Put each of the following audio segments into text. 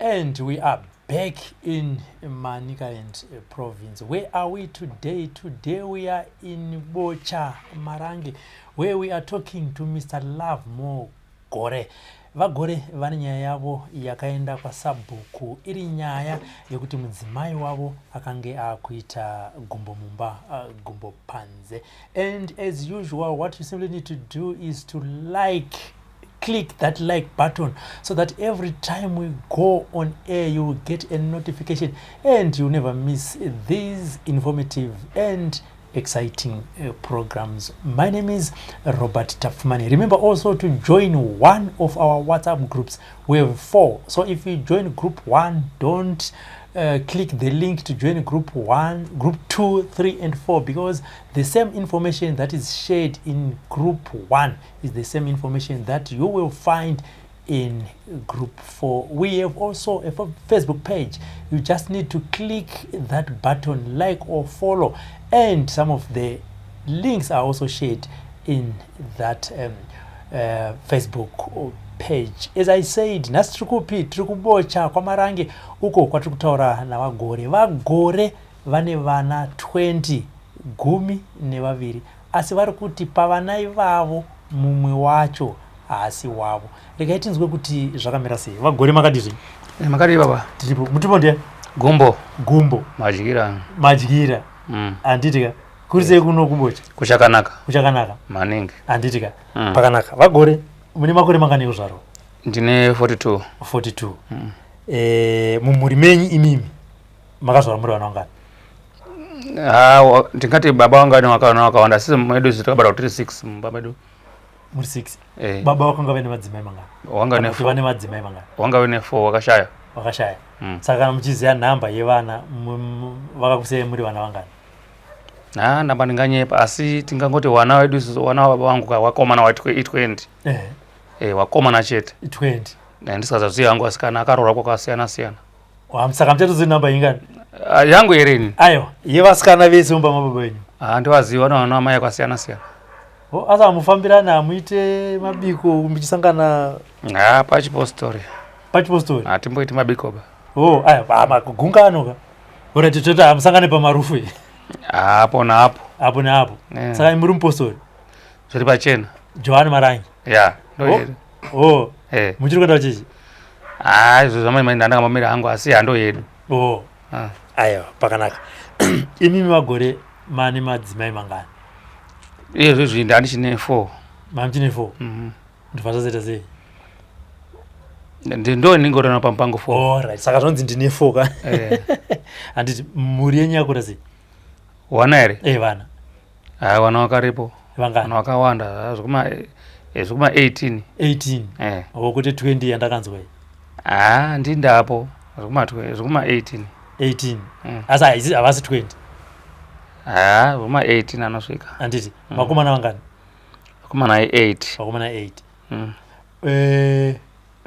And we are back in Manicaland province. Where are we today? Today we are in Bocha, Marange, where we are talking to Mr. Love Mo Gore. Vagore vane nyaya yavo yakaenda kwa sabhuku. Iri nyaya yekuti mudzimai wavo akange akuita gumbo mumba, gumbo panze. And as usual, what you simply need to do is to click that like button so that every time we go on air you will get a notification and you never miss these informative and exciting programs. My name is Robert Tafumani. Remember also to join one of our WhatsApp groups. We have 4. So if you join group 1, don't click the link to join group 1, group 2, 3 and 4, because the same information that is shared in group 1 is the same information that you will find in group 4. We have also a Facebook page. You just need to click that button, like or follow, and some of the links are also shared in that Facebook page. As I said, nasitrukupi trikubocha kwa Marange uko kwa trikutaura na Vagore. Vagore vane vana 20 gumi nevaviri. Asi vari kuti pavana ivavo mumwe wacho asi wavo. Regai tinzwe kuti zvakamira sei. Vagore makadizvi? Makadi baba. Tiripo mutumbo ndiye? Gumbo. Madyira. Anditika. Kurisei kuno kubocha? Kuchakanaka. Maningi. Anditika. Pakanaka. Vagore mune makore mangani kuzvarwa? Ndine 42. Mumhuri menyu imimi makazvarwa muri vana vangani? Ndingati baba vangu ane vana vakawanda, sisi medu takabara kuti 6 mumba medu. Muri 6? Baba vakanga vane madzimai mangani? Vane madzimai mangani? Wanga vane 4 vakashaya. Saka kana muchiziva nhamba yevana vakakusei muri vana vangani? Nhamba ndinganyepa, asi tingangoti wana wedu wana baba vangu wakomana wa 20. Wakomana chete 20. Ndisingaziva hangu asikana akaroora kwakasiyana siyana. Saka muchatoziva nhamba ingani? Yangu yerini. Aiwa, yevasikana vese mumba mababa venyu? Ndivaziva na mai akasiyana siyana. Asi hamufambirana, hamuite mabiko muchisangana? Pachipostori. Hatimboiti mabiko ba. Aiwa, kugungano ka? Urati toti hamusangane pamarufu? Hapo na hapo. Saka muri mupostori? Zviri pachena. Johani Marange? Ndoyedu. Muchiri kuenda chichi? Izvo zvamai ndandangambomira hangu asi hando yedu. Aiwa, pakanaka. Imimi Vagore mane madzimai mangani? Izvozvi ndandichine 4. Mamuchine 4? Ndibvazoita sei? Ndo ndingorona pamupango 4. Alright, saka zvonzi ndine 4 ka? Handiti mhuri yenyu yakura sei? Wana here? Vana. Wana vakaripo. Vangani? Wana vakawanda. Zvokuma 18. 18? Kuti 20 yandakanzwa iyi? Ndindapo. Zvokuma 18. 18? Asi havasi 20? Zvokuma 18 anosvika. Handiti? Vakomana vangani? Vakomana 8. Vakomana 8.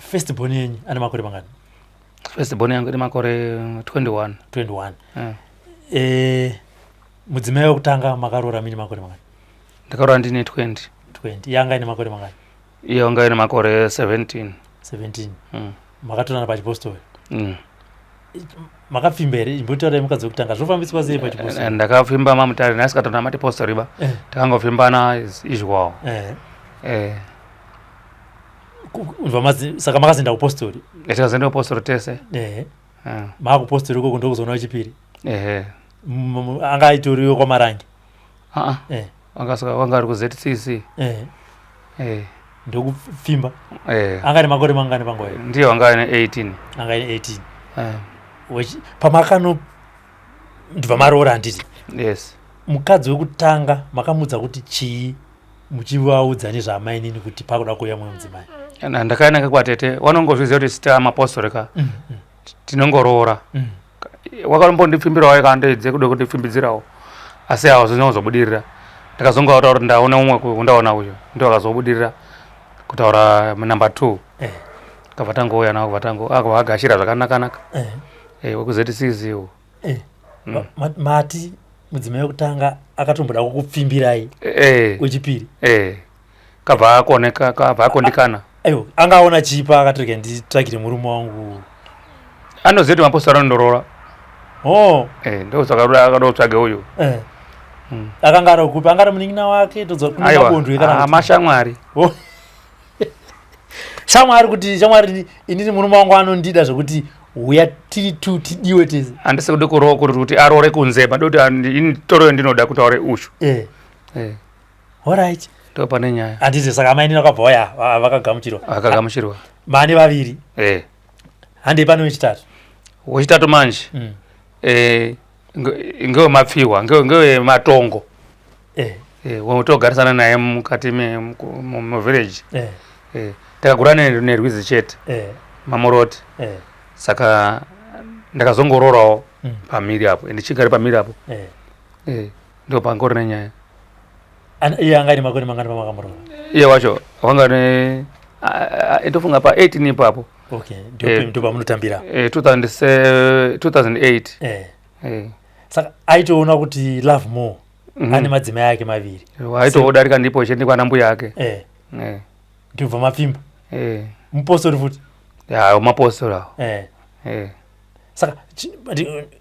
First born yenyu ane makore mangani? First born yangu ine makore 21. 21. Mudzimai wekutanga makaroora mini makore mangani? Ndakaroora ndine 20. Yanga ine makore mangani? Iyo yanga ine makore 17. Makatonana pachipostori? Makapfimba here? Imbotaurai mukadzi wekutanga zvofambiswa sei pachipostori? Ndakapfimba mamutare nasikatona matipostori ba. Takangopfimbana izvawo. Saka makazinda kupostori? Tikazoenda kupostori tese. Maakupostori ukoko ndokuzoona wechipiri? Anga aitoriwo kwaMarange? Wanga ari kuZCC. Ndokupfimba? Anga ane makore mangani panguva iyo? Ndiyo anga ane 18. Anga ane 18. Pamakano ndibva maroora handiti? Yes. Mukadzi wekutanga makamudza kuti chii muchivaudza nezvaamai nini kuti pakuda kuuya mumwe mudzimai? Ndakaenda kwatete, vanongozviziva kuti sita mapostori ka tinongoroora. Wakambondipfimbirawo yakandeidze kuda kundipfimbidzirawo, asi hawo zvinozobudirira. Ndakazongotaura kuti ndaona umwe kundaona uyo, ndo akazobudirira kutaura number 2. Kabva tangouya nawo akavagashira zvakanaka. WekuZCC iwo. Mati mudzimai wekutanga akatomboda kukupfimbirai wechipiri? Kabva akondikana. Aiwa, angaona chipa akati rega nditsvagire murume wangu anoziva kuti mapostori anondorora. Ndo saka akadotsvage uyu. Akanga ari kupi? Anga ari munin'ina wake todzwa kuti mabondwe kana mashamwari. Shamwari kuti shamwari inini murume wangu anondida zvokuti uya tiri tu tidiwe tese. Handisi kude kurowa kuti arore kunze padoti ini toro ndinoda kuti aure ushu. Alright. Ndo pane nyaya. Handiti saka mai nina kwabva waya vakagamuchirwa. Vakagamuchirwa. Mane vaviri. Hande pane wechitatu. Wechitatu manje. Ngewe mapfihwa, ngewe matongo. Wotogarisana naye mukati muvillage. Takagura nerwizi chete. Mamoroti. Saka ndakazongororawo pamiri apo. Ndichigare pamiri apo. Ndo pangori nenyaya. Iye anga ine makore mangani pamakamurora? Iye wacho wanga ndofunga pa 18 ipapo. Ndo pamunotambira? 2008. Saka aitoona kuti Love More ane madzimai ake maviri. Aitodarika ndipo chete kwana mbuya yake. Ndibva mapfimba. Mupostori futi? Mapostori awo. Saka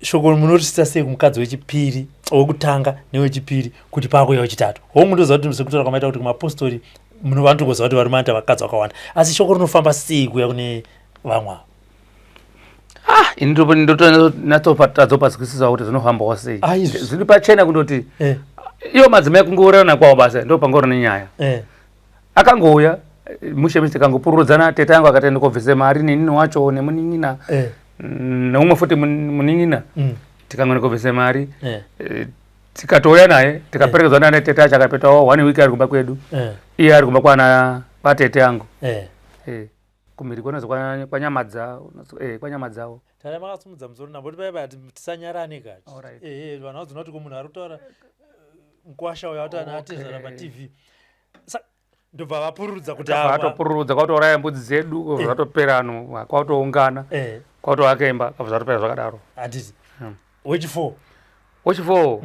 shoko munorisisa sei kumukadzi wechipiri wekutanga newechipiri kuti pakuya wechitatu? Hongu ndoziva kuti sekutora kwamaita kuti kumapostori vanotongozva kuti vari maita vakadzi vakawanda, asi shoko rinofamba sei kuya kune vamwe? Ini ndotonyatsopatsikisisa kuti zvinofambawo sei. Zviri pachena kundoti iwo madzimai kungoorana kwawo basa, ndo pangori nenyaya. Akangouya mushemisi tikangopururudzana, tete yangu akatenda kobvise mari nenini wacho nemunin'ina neumwe futi munin'ina, tikangona kobvise mari, tikatouya naye tikaperekedzwa naye tete acho akapetawo 1 week ari kumba kwedu, iye ari kumba kwa tete yangu. Kumhiri kwenezo kwanyama dzavo. Tare makasumudza musoro namboti paipa ati tisanyarane kati. Vanhu vadzona kuti munhu ari kutaura mukwasha uya kuti atizana paTV. Ndobva vapururudza kuti vatopururudza kwautouraya mbudzi dzedu, zvatopera anhu kwautoungana, kwautovakemba, kabva zvatopera zvakadaro. Handiti. Wechi4? Wechi4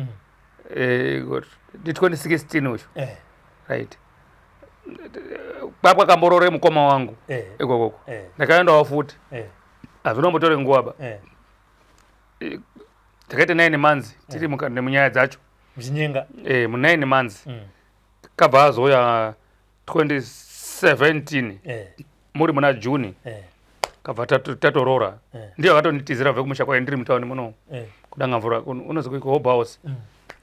ndi 2016 ucho. Right. Kwakamborore mukoma wangu ikokoko. Ndakaendawo futi. Hazvinombotori nguva ba. Takaita 9 months tiri munyaya dzacho. Muchinyenga? Mu9 months. Kabva azoya 2017 muri muna June. Kabva tatorora. Ndiye akatonditizira kubva kumusha kwaye ndiri mutauni muno. Kudanga mvura unozi kuiko Hope House.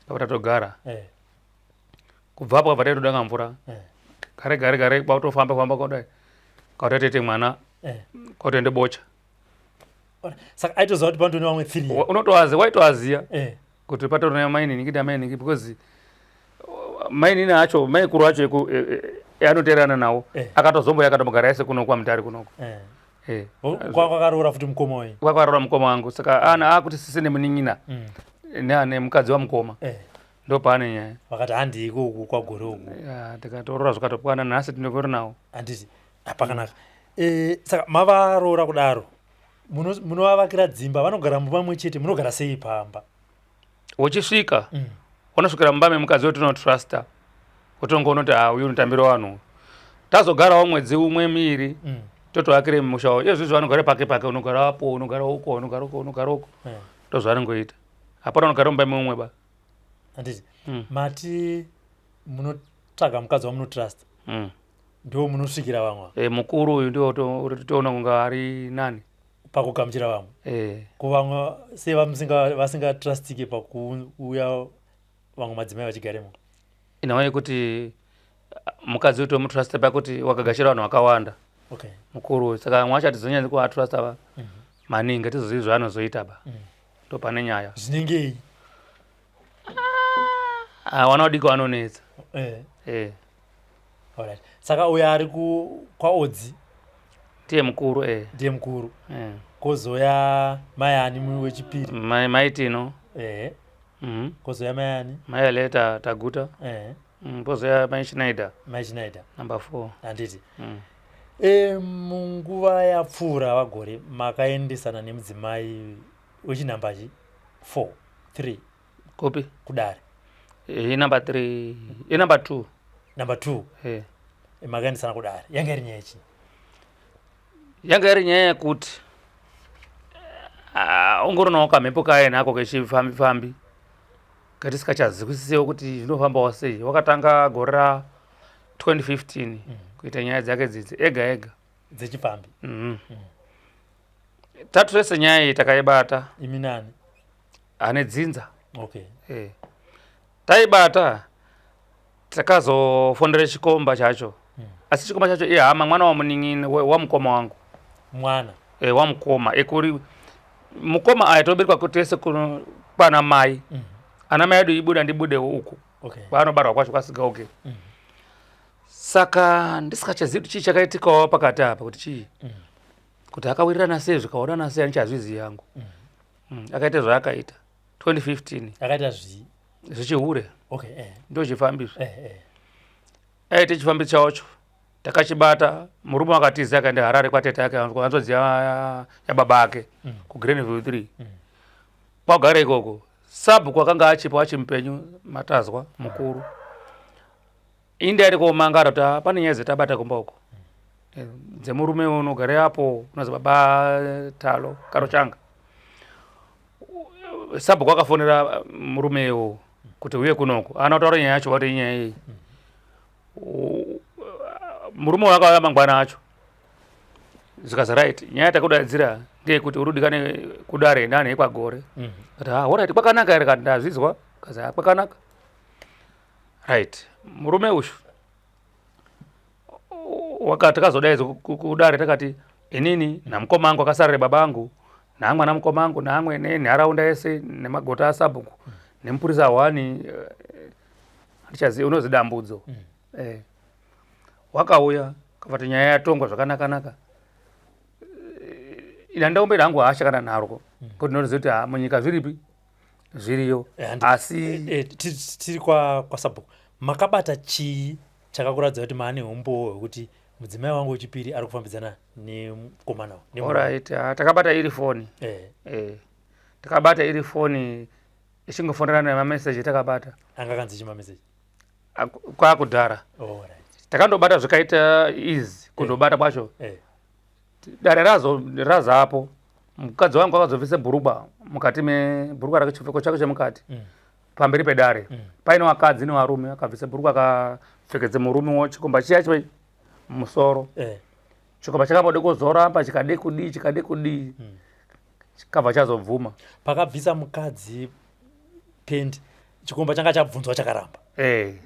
Kabva tatogara. Kubva apo kabva tatodanga mvura. Gare kwautofamba kudai. Kwautatete mwana. Kwautoende bocha. Saka aitoziva kuti pandoni vamwe 3. Waitoaziya kuti patorona mainini ngida mainini because mainini acho maikuru acho anoterana nawo akatozomboya akatomugara ese kuno kwamutare kunoko. Kwakarora futi mukoma wayo? Kwakarora mukoma wangu, saka akuti sisi nemunin'ina nemukadzi wamukoma. Ndo paane nyaya. Vakati handi ikoku kwagore uku. Tikatorora zvikatopwana nhasi tinogori nawo. Handiti apakanaka. Saka mavarora kudaro munovavakira dzimba, vanogara mumba chete, munogara sei pamba? Uchisvika unosvikira mumba memukadzi wetinotrasta, utongoona kuti uyu unotambira vanhu. Tazogarawo mwedzi umwe miviri totovakire musha wawo. Izvizvi vanogara pake unogara apo, unogara uko, unogara uko. Ndozvavanongoita. Hapana unogara mumba mumwe ba. Handiti. Mati munotsvaga mukadzi wamunotrasta. Ndo munosvikira vamwe. Mukuru uyu ndio toona kunga ari nani pakugamuchira vamwe. Kuvamwe sei vasingatrastike pakuuya vamwe madzimai vachigaremo? Inawa yekuti mukadzi utomutrasta pakuti wakagashira vanhu vakawanda. Mukuru saka mwacho hatizonyanyi kuvatrasta maningi, hatizozivi zvaanozoita ba. Ndo pane nyaya. Zvinengei? Vana vadiki vanonetsa. Alright. Saka uya ari kwaodzi ndiye mukuru. Ndiye mukuru. Kozoya mayani wechipiri? Maitino. Kozoya mayani? Mayaleta Taguta. Kozoya Schneider. Number 4. Handiti. Munguva yapfuura vagore makaendesana nemudzimai wechinambachi 4, 3 kopi kudare? Number 3, number 2. Number 2. Makaendesana kudare. Yanga iri nyaya chii? Yanga iri nyaya yekuti ungoronawo kamhepo kaye nako kechifambi kati sikachazwisisiwo kuti zvinofambawo sei. Wakatanga gore ra 2015 kuita nyaya dzake dzidzi ega dzechifambi. Tatorese nyaya iyi takaibata. Imi nani? Ane dzinza. Okay. Taibata takazofondera chikomba chacho. Asi chikomba chacho ihama mwana wa muning'ini wa mukoma wangu. Mwana? Wa mukoma. Ekuri mukoma aitoberwa kutese kuno pana mai. Ana mai edu ibuda ndibude uku. Okay. Panobarwa kwacho kwasiga okay. Saka ndisikachazii kuti chii chakaitikawo pakati apa kuti chii. Kuti akawirirana sei zvikaonana sei anichazvizivi yangu. Akaita zvaakaita 2015. Akaita zvii? Zvichihure. Okay. Ndo chifambi. Aite chifambi chacho. Takachibata murume akatiza akaenda Harare kwatete yake kuhanzodzi ya baba ake ku Greenville 3. Kwagara ikoko sabhuku akanga achipo achimupenyu Matazwa mukuru. Inde ari komangara kuti pane nyaya dzetabata kumba uko. Dzemurume unogara apo unozi baba Talo Karochanga. Sabhuku akafonera murumewo kuti uye kunoko. Anotaura nyaya yacho kuti nyaya iyi. Murume wakauya mangwana acho. Zikazi right, nyaya takudadzira ngekuti urudikane kudare nani kwagore. Kuti alright kwakanaka ere kandi ndazvizwa? Kazi kwakanaka. Right. Murume ushu wakati takazodaidzwa kudare takati inini namukoma wangu akasarira babangu namwana mukoma wangu namwe nenharaunda yese nemagota asabhuku nemupurisa wani ndichaziva unozi dambudzo. Wakauya kavati nyaya yatongwa zvakanaka. Ina ndaombera hangu hasha kana naro kuti ndinoziva kuti munyika zviripi zviriyo. Asi tiri kwa sabhuku makabata chii chakakuradza kuti maane umbo hwekuti mudzimai wangu wechipiri ari kufambidzana nemukomana. Alright, takabata iri foni. Takabata iri foni ichingofonderana nemameseji takabata. Anga kanzi chimameseji kwakudhara. Takandobata zvikaita easy kundobata kwacho. Dare razapo mukadzi wangu akazobvise bhurugwa mukati mebhurugwa rake chipfeko chake chemukati pamberi pedare. Paine vakadzi nevarume akabvise bhurugwa akapfekedze murume chikomba chiya musoro. Chikomba chakambode kuzoramba chikade kudii chikabva chazobvuma. Pakabvisa mukadzi pendi chikomba changa chabvunzwa chakaramba.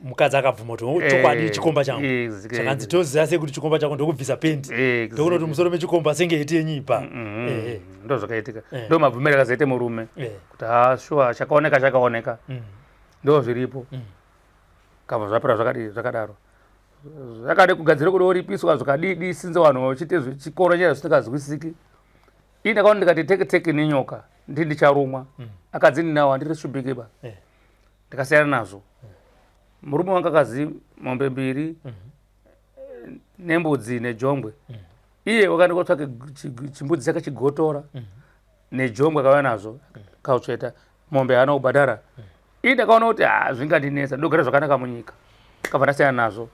Mukadzi akabvuma kuti chokwadi chikomba changu. Chakanzi toziva sei kuti chikomba chako ndokubvisa pendi. Ndokuona kuti musoro mechikomba senge iti yenyipa. Ndo zvakaitika. Ndo mabvumiro akazoite murume kuti shuwa chakaoneka. Ndo zviripo. Kabva zvapera zvakadaro. Zvakade kugadzira kuti oripiswa zvikadii sinze vanhu vachite chikoro chera zvisingazwisiki. Ini ndakaona ndikati teke nenyoka ndicharumwa. Akadzini nawo handiri shubhikeba. Ndakasiyana nazvo. Murume wanga akazi mombe mbiri nembudzi nejongwe. Iye wakaenda kotsvake chimbudzi chake chigotora nejongwe akauya nazvo kautsveta mombe hana kubhadhara. Ini ndakaona kuti zvingandinetsa ndogara zvakanaka munyika. Kabva ndasiyana nazvo.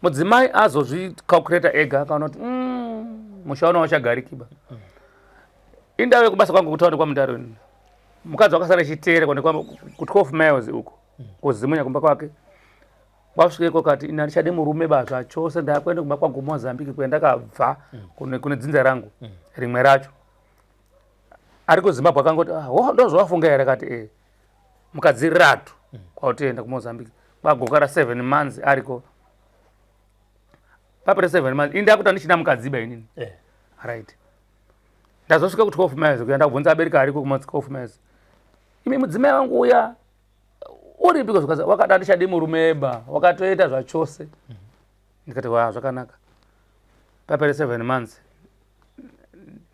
Mudzimai azozvikalkuleta ega akaona kuti musha uno wachagarikiba. Indave kubasa kwangu kutaura kwaMundaroni. Mukadzi wakasara chiteera ku 12 miles uko kuzimunya kumba kwake. Wasvikeko kati ina ndichade murume bazva chose ndakwenda kumba kwangu Mozambique kwenda kabva kune dzinza rangu rimwe racho. Ari kuZimbabwe akangoti ndozvafunga ere kati mukadzi ratu kwautenda kuMozambique. Bagokara 7 months ariko. Papere 7 months inda kuti ndichina mukadziba inini. Right. Ndazosvika ku 12 miles kuenda kubvunza abereka ariko kuma 12 miles. Imi mudzimai wangu uya uripi kozvikaza wakati ndichade murumeba wakatoita zvachose. Ndikati zvakanaka. Papere 7 months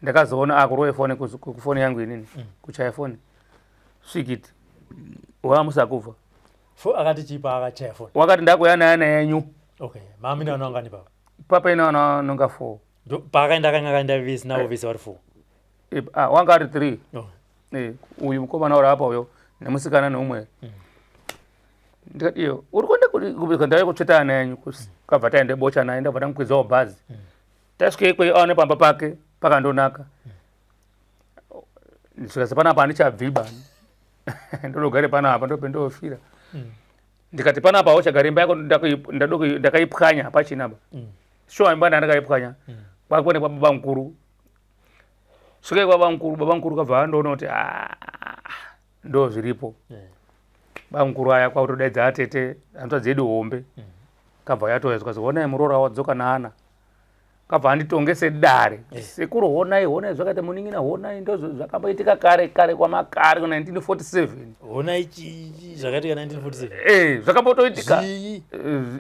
ndakazoona akurowe foni kufoni yangu inini kuchaya foni. Svikiti wamusakufa. Akati chipa akachaya foni. Wakati ndakuya naye yenyu. Okay. Mami na nongani baba. Papa ina nonga 4. Pakaenda kanga visi nawo visi vari 4. Wanga ari 3. Uyu mukomana uri apa uyo nemusikana neumwe. Ndikati iyo uri kuenda ndaye kutsveta ana yenyu kabva taende bocha naye ndabva ndamukwizawo bhazi. Tasvika ikweyo aone pamba pake pakandonaka. ndisvika sepanapa handichabviba ndinogare panapa ndopendofira ndikati panapa uchagara imba yako ndakaipwanya pachinaba shuwa imba ndandakaipwanya kwakwende kwa baba mukuru svike kwa baba mukuru kabva andoona kuti ndo zviripo baba mukuru aya kwakutodaidza atete hanzva dzedu hombe kabva yatoezwa honai muroora wadzoka naana kabva anditongese dare sekuru honai zvakaita muningina honai ndo zvakamboitika kare kwamakare ku1947 honai zvakaitika 1947 zvakambotoitika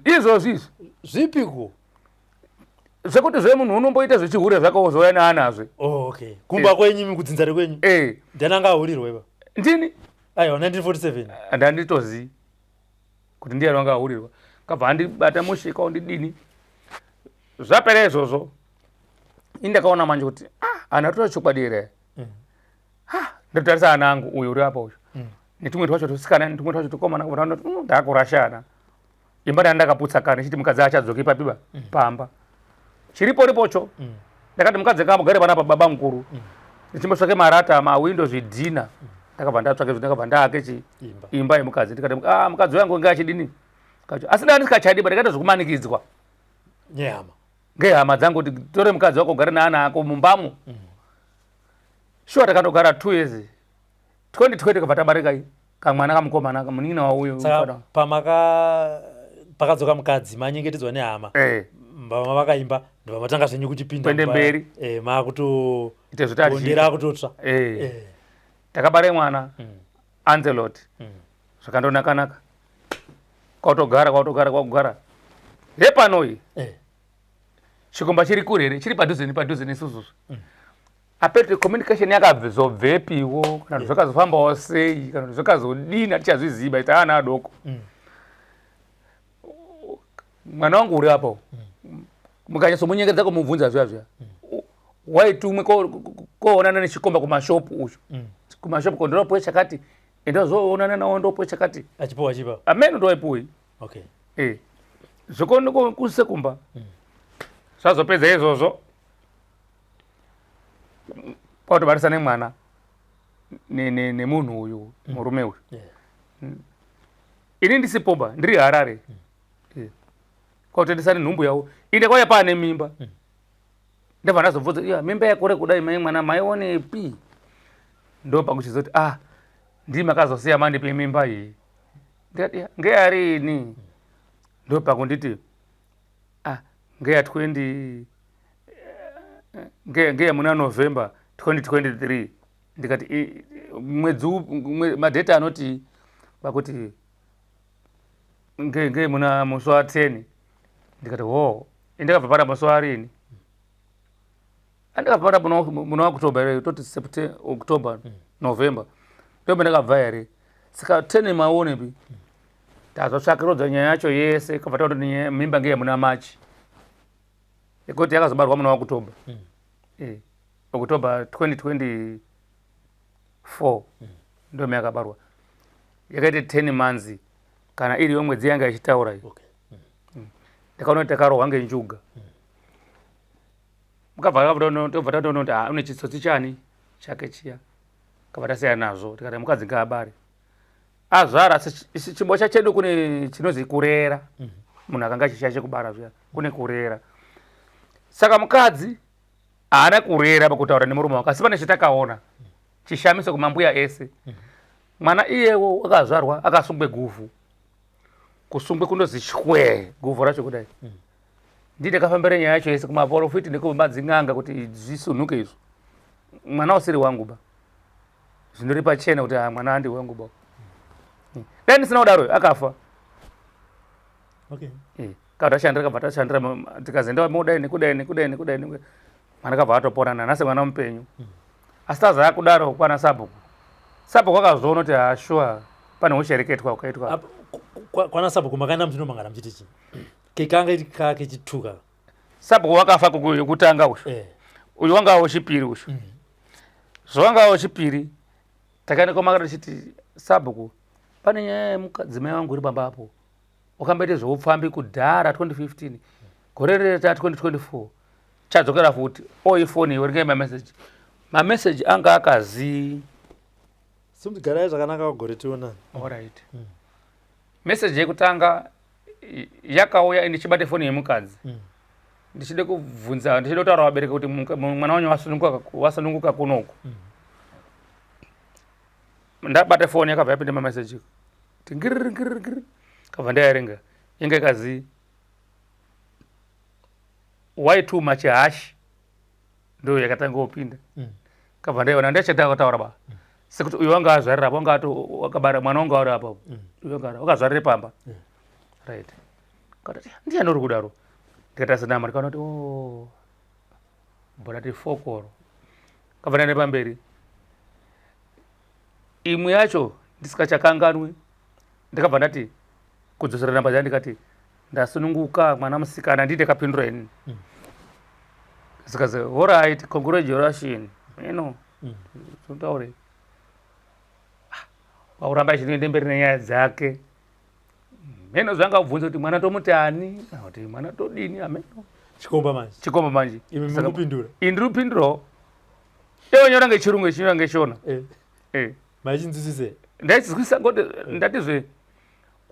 izvozvi zvipiko zvekuti zvemunhu unomboita zvichihure zvakaozouya naanazve okay kumba kwenyu kudzinzare kwenyu ndananga ahurirwa ipa ndini aiwa 1947 handanditozivi kuti ndiani wanga ahurirwa kabva andibata mushika undidini zvapera izvozvo indakaona manje kuti anatora chokwadi here ndotarisa ana angu uyu uri apa uyu netumwe twacho tusikana netumwe twacho tukomana kubva ndakurashana imba ndandakaputsa kare chiti mukadzi achadzoki papiba pamba chiripo ripocho ndakati mukadzi ngambogare panapa baba mukuru ndichimbotsvake marata mawindo zvidhina ndakabva ndatsvake ndakabva ndaake imba yemukadzi ndikati mukadzi wangu nge achidini asi danga ndisikachadiba ndikaita zvokumanikidzwa ngehama dzangu kuti tore mukadzi wako ugare naana ako mumbamo shuwa takandogara 2 years 2020 kabva tabarika kamwana kamukomana munina wauyu pakadzoka mukadzi manyengetedzwa nehama mbama vakaimba ndobva matanga zvenyu kuchipinda kwende mberi makutondera akutotsva takabare mwana Anzelot zvakandonakanaka kwautogara hepanoi chikomba chiri kurere chiri padhuze nesusu apeti communication yakazobvepiwo kana zvakazofambawo sei kana zvakazodini hatichazviziva ita ana adoko mwana wangu uri apo mukanyatsomunyengedza kumubvunza zviya waitumwe koonana nechikomba kumashopu ucho kumashopu kondonopuwe chakati endazoonana nawo ndopuwe chakati achipowa chipa amene ndowaipuwi zvoko kusekumba zvazopedza izvozvo kwautobarisa nemwana nemunhu uyu murume uyu ini ndisipoba ndiri Harare kwautendesa nenhumbu yawo inde kwaya paane mimba ndabva ndazobvunza mimba yakure kudai mai mwana maionepi ndo pakuchizoti ndii makazosiya mandipe mimba iyi ndikati ngeyarini ndo pakunditi ngeya 20 ngeya muna November 2023 ndikati mwedzi madheta anoti pakuti nge muna musi wa 10 ndikati indakabva pana musi wa rini andikabva pana muna October here toti October November ndombe ndakabva here saka 10 maonepi tazotsvakirodza nyaya yacho yese kabva takuti mimba ngeya muna March yekuti yakazobarwa muna October October 2024 ndombe yakabarwa yakaite 10 months kana iriyo mwedzi yanga ichitaura iyi ndakaona kuti takarohwa ngenjuga mukabva tatoona kuti une chitsotsi chani chake chiya kabva tasiyana nazvo tikati mukadzi ngaabare azvara chimbosha chedu kune chinozi kurera munhu akanga achishaye chekubara zviya kune kurera saka mukadzi haana kurera pakutaura nemurume wake asi pane chatakaona chishamiso kumambuya ese mwana iyewo akazvarwa akasungwe guvhu kusungwe kundozi shwe guvhu racho kudai ndii ndakafambira nyaya yacho yese kumaprofiti nekumadzin'anga kuti zvisunhuke izvo mwana usiri wangu ba zvinori pachena kuti mwana andi wangu ba dai ndisina kudaro akafa kabva tashandira tikazoenda modai nekudai mwana kabva atopona nanhasi mwana mupenyu asi tazaa kudaro kwana sabhuku akazoona kuti shuwa pane ushereketwa ukaitwa kwana sabhuku makaenda muchinomangana muchiti chii kekanga kechituka sabhuku wakafa kutanga uyu uyu wanga wechipiri uyu zvawanga wechipiri takaenda kwamanga tichiti sabhuku pane nyaya yemudzimai wangu uri pambapo wakamboite zveupfambi kudhara 2015 gore reta 2024 chadzokera futi oifoni iwe ringai mameseji mamessage anga akazi simugarai zvakanaka wagore tiona. alright message yekutanga yakauya ndichibate foni yemukadzi ndichide kubvunza ndichide kutaura vabereki kuti mwana wanyu wasununguka kunoku ndabate foni yakabva yapinde mamessage tingirigirigiri kabva ndaerenga inge kazi why too much hash ndo yakatanga kupinda kabva ndaiona ndachata kutaura ba sekuti uyu wanga azvarira wanga ato wakabara mwana wanga uri apapo wakazvarire pamba right katati ndiani uri kudaro ndikati sinama ndikaona kuti mbona ti fokoro kabva ndaende pamberi imwe yacho ndisingachakanganwi ndikabva ndati kudzosera namba dza ndikati ndasununguka mwana musikana ndii ndakapindura ini zikazi alright congratulation taure wauramba achinoende mberi nenyaya dzake mheno zvanga kubvunza kuti mwana tomutani kuti mwana todini ameno chikomba manje ndiri kupindurawo iwe nyora ngechirungu chinyora ngeshona machinzwisise ndaitizwisisa ngoti ndatizve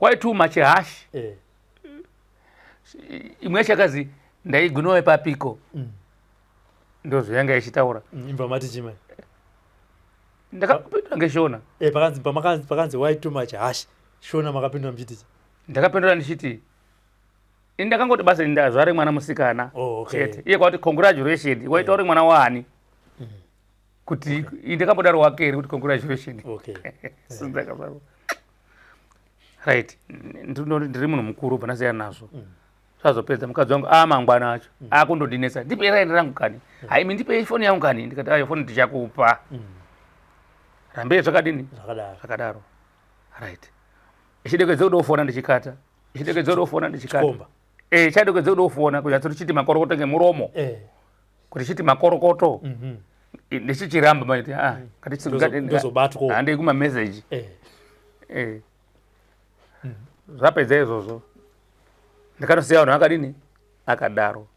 why too much hash imwe yacho yakazi ndaigunowe papiko ndozvayanga ichitaura imba mati chima ndakapindura ngeshona pakanzi why too much hash shona makapindura muchitichi ndakapindura ndichiti ndakangoti basa ndazvare mwana musikana chete iye kwati congratulation waitauri mwana waani kuti ndakambodaro wakeri kuti congratulation sindakazaro right ndiri munhu mukuru bva ndasiyana nazvo zvazopedza mukadzi wangu mangwana acho akundodinesa ndipe raini rangu kani haimi ndipe foni yangu kani ndikati ayo foni ndichakupa rambei zvakadini zvakadaro right ichidekedze kuda kufona ndichikata ichidekedze kuda kufona ndichikata chadekedze kuda kufona kunyatso tichiti makorokoto ngemuromo kuti chiti makorokoto ndichichiramba maiti handei kumameseji zvapedza izvozvo ndikatosiya vanhu akadini akadaro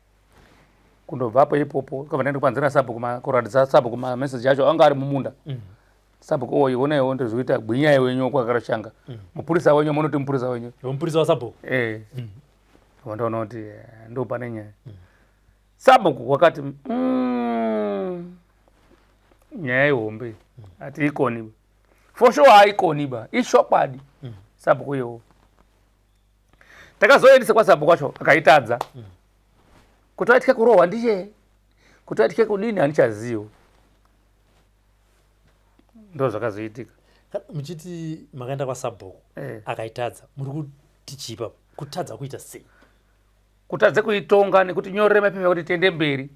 kundobvapo ipopo kabva ndaenda kupanzira sabhuku kuratidza sabhuku mameseji acho anga ari mumunda sabhuku oyi onaiwo ndozvikuita gwinyai wenyu kwakaroshanga mupurisa wenyu munoti mupurisa wenyu mupurisa wasabhuku wandaona kuti ndo pane nyaya sabhuku wakati nyaya ihombe ati ikoniba for sure haikoniba ishokwadi sabhuku iyowo takazoendesa kwasabhuku kwacho akaitadza kuti aitye kurohwa ndiye kuti aitye kudini handichazivo ndo zvakazoitika muchiti makaenda kwasabhuku akaitadza muri kuti chipa kutadza kuita sei kutadze kuitonga nekuti nyorere mapepa kuti tiende mberi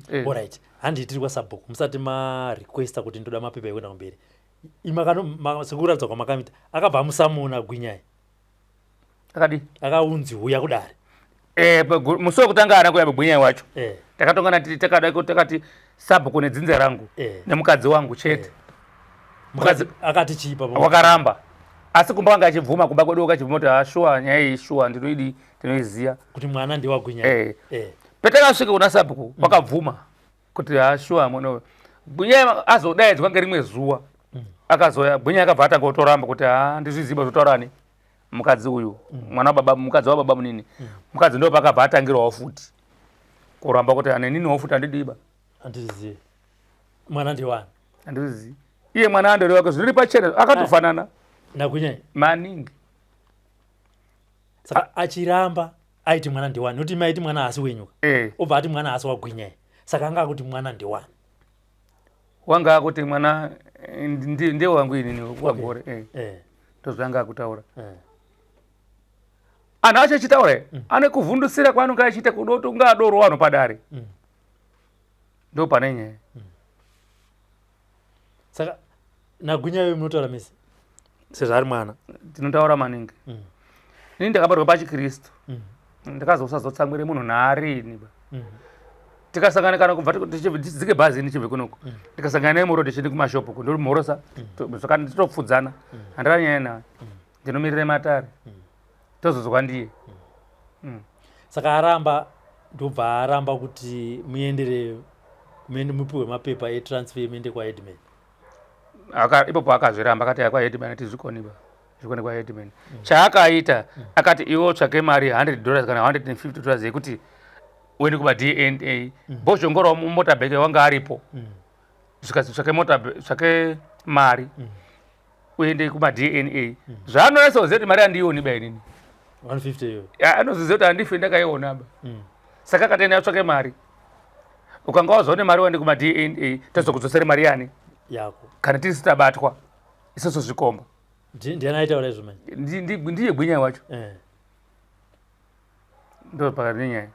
alright handi tiri kwasabhuku musati marequesta kuti ndoda mapepa ekuenda kumberi sekuratidza kwamakamita akabva musamuna gwinyai akadi akaunzi huya kudari musi wekutanga ana kuya mugwinyai wacho takatongana takati sabhuku nedzinza rangu nemukadzi wangu chete mukadzi akati chipa wakaramba asi kumba wanga achibvuma kumba kwedu wakachibvuma kuti ashuwa nyaya iyi shuwa ndinoidi ndinoiziya kuti mwana ndiwagwinyai petakasvika kuna sabhuku wakabvuma kuti ashuwa mwana gwinyai azodaidzwa ngerimwe zuva akazoya gwinyai akabva atanga kutoramba kuti ndizviziva zvotaurani mukadzi uyu mukadzi wababa munini mukadzi ndo pakabva atangirawo futi kuramba kuti aneniniwo futi handidiba handizivi mwana ndiwani handizivi iye mwana andori wake zviri pachena akatofanana nagwinyai maningi saka achiramba aiti mwana ndiwani nokuti maiti mwana asi wenyuka obva ati mwana asi wagwinyai saka anga akuti mwana ndiwani wanga akuti mwana ndiwo wangu inini wagore ndozvanga akutaura anhu acho achitaura ane kuvhundusira kwaanonga achiita kudoti unga adoro wano padare ndo pane nyaya saka nagwinyai munotaura misi sezvari mwana tinotaura maningi ini ndakabarwa pachikristu ndakazosazotsamwire munhu naarini tikasangana kana kubva tidzike bhazini chibve kunoku tikasangana naye murodi chindi kumashopu ndiri mhorosa nditopfudzana handira nyaya nayo ndinomirire matare tozozwa ndiye saka aramba ndobva aramba kuti muendere muende mupiwe mapepa etransfer muende kwaheadman. Ipopo akazviramba akati kwaheadman ati zvikoni kwaheadman. Chaakaita akati iwo tsvake mari $100 kana $150 yekuti uende kumaDNA. Bozhongora motorbike wanga aripo tsvake mari uende kumaDNA. Zvaanonesa kuziva kuti mari handiioni ba inini 150 iyo anoziziva kuti handifi ndakaiona ba. Saka akati atsvake mari. Ukanga wazoone mari waende kumaDNA tozokudzosere mari yani yako kana tisi tabatwa isusu zvikomba. Ndiani aitaura izvo manje? Ndiye gwinya wacho. Ndo pakati nenyaya